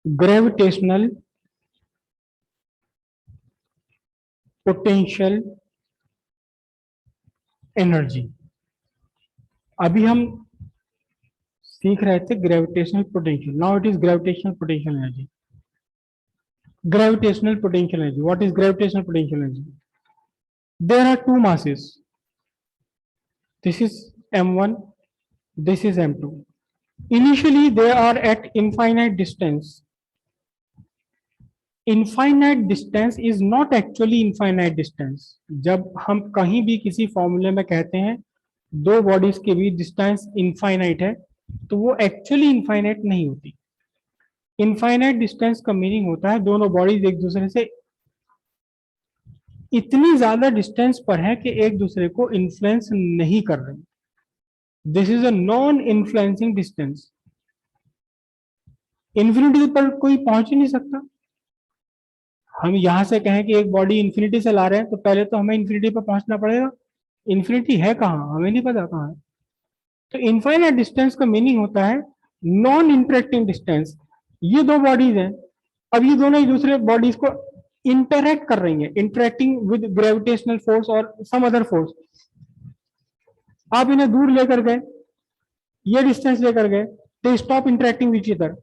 Gravitational potential energy. अभी हम सीख रहे थे gravitational potential, now it is gravitational potential energy. Gravitational potential energy. What is gravitational potential energy? There are two masses. This is m1, this is m2. Initially they are at infinite distance. Infinite distance is not actually infinite distance. जब हम कहीं भी किसी फॉर्मूले में कहते हैं दो बॉडीज के बीच डिस्टेंस इनफाइनाइट है, तो वो एक्चुअली इनफाइनाइट नहीं होती। इनफाइनाइट डिस्टेंस का मीनिंग होता है दोनों बॉडीज एक दूसरे से इतनी ज्यादा डिस्टेंस पर है कि एक दूसरे को इन्फ्लुएंस नहीं कर रहे। This is a non influencing distance. Infinity पर कोई पहुंच ही नहीं सकता। हम यहां से कहें कि एक बॉडी इन्फिनिटी से ला रहे हैं तो पहले तो हमें इन्फिनिटी पर पहुंचना पड़ेगा। इन्फिनिटी है कहाँ, हमें नहीं पता कहाँ है। तो इनफाइनाइट डिस्टेंस का मीनिंग होता है नॉन इंटरेक्टिंग डिस्टेंस। ये दो बॉडीज हैं, अब ये दोनों एक दूसरे बॉडीज को इंटरैक्ट कर रही हैं, इंटरेक्टिंग विद ग्रेविटेशनल फोर्स और सम अदर फोर्स। आप इन्हें दूर लेकर गए, ये डिस्टेंस लेकर गए, they stop interacting which either.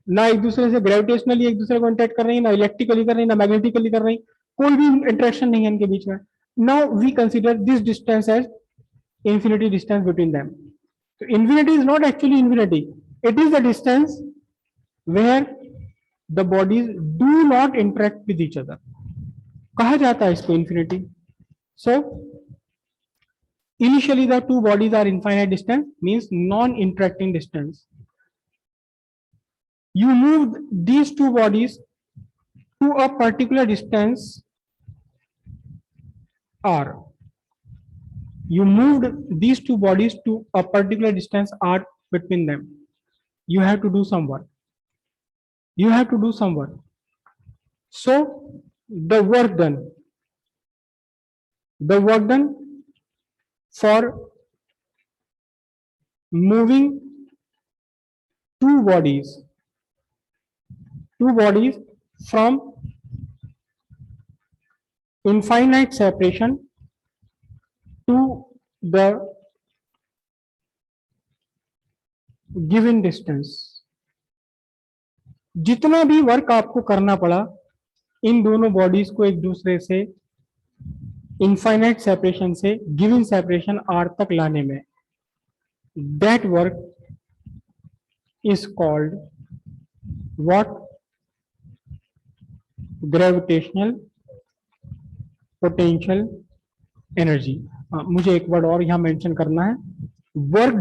ना एक दूसरे से ग्रेविटेशनली एक दूसरे को इंटरेक्ट कर रही है, ना इलेक्ट्रिकली कर रही है, ना मैग्नेटिकली कर रही, कोई भी इंटरेक्शन नहीं है इनके बीच में। Now we consider this distance as infinity distance between them. So infinity is not actually infinity. It is the distance where the bodies do not interact with each other. कहा जाता है इसको infinity. So initially the two bodies are infinite distance, means non-interacting distance. You move these two bodies to a particular distance r. You moved these two bodies to a particular distance r between them. You have to do some work. You have to do some work. So the work done for moving two bodies from infinite separation to the given distance. जितना भी work आपको करना पड़ा इन दोनों bodies को एक दूसरे से इनफाइनाइट सेपरेशन से गिवन सेपरेशन आर तक लाने में, that work is called what? Gravitational potential energy. मुझे एक वर्ड और यहां मेंशन करना है, work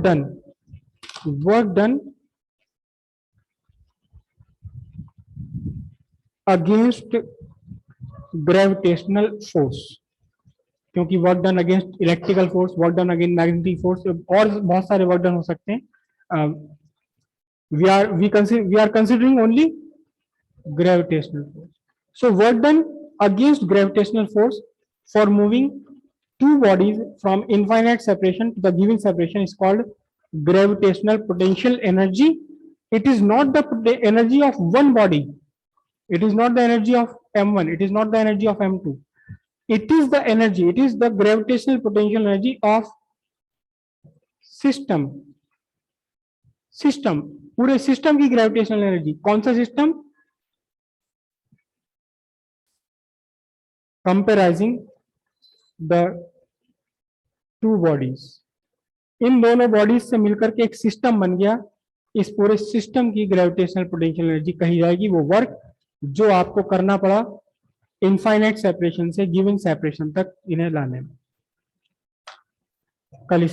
done against gravitational force. क्योंकि work done against electrical force, work done against magnetic force, और बहुत सारे वर्क डन हो सकते हैं। We are considering only gravitational force. So work done against gravitational force for moving two bodies from infinite separation to the given separation is called gravitational potential energy. It is not the energy of one body. It is not the energy of m1. It is not the energy of m2. It is the energy. It is the gravitational potential energy of system. पूरे system की gravitational energy. कौन सा system? कंपेराइजिंग the two bodies. इन दोनों bodies से मिलकर के एक system बन गया। इस पूरे सिस्टम की ग्रेविटेशनल पोटेंशियल एनर्जी कही जाएगी वो वर्क जो आपको करना पड़ा इनफाइनाइट सेपरेशन से गिवन सेपरेशन तक इन्हें लाने में। कल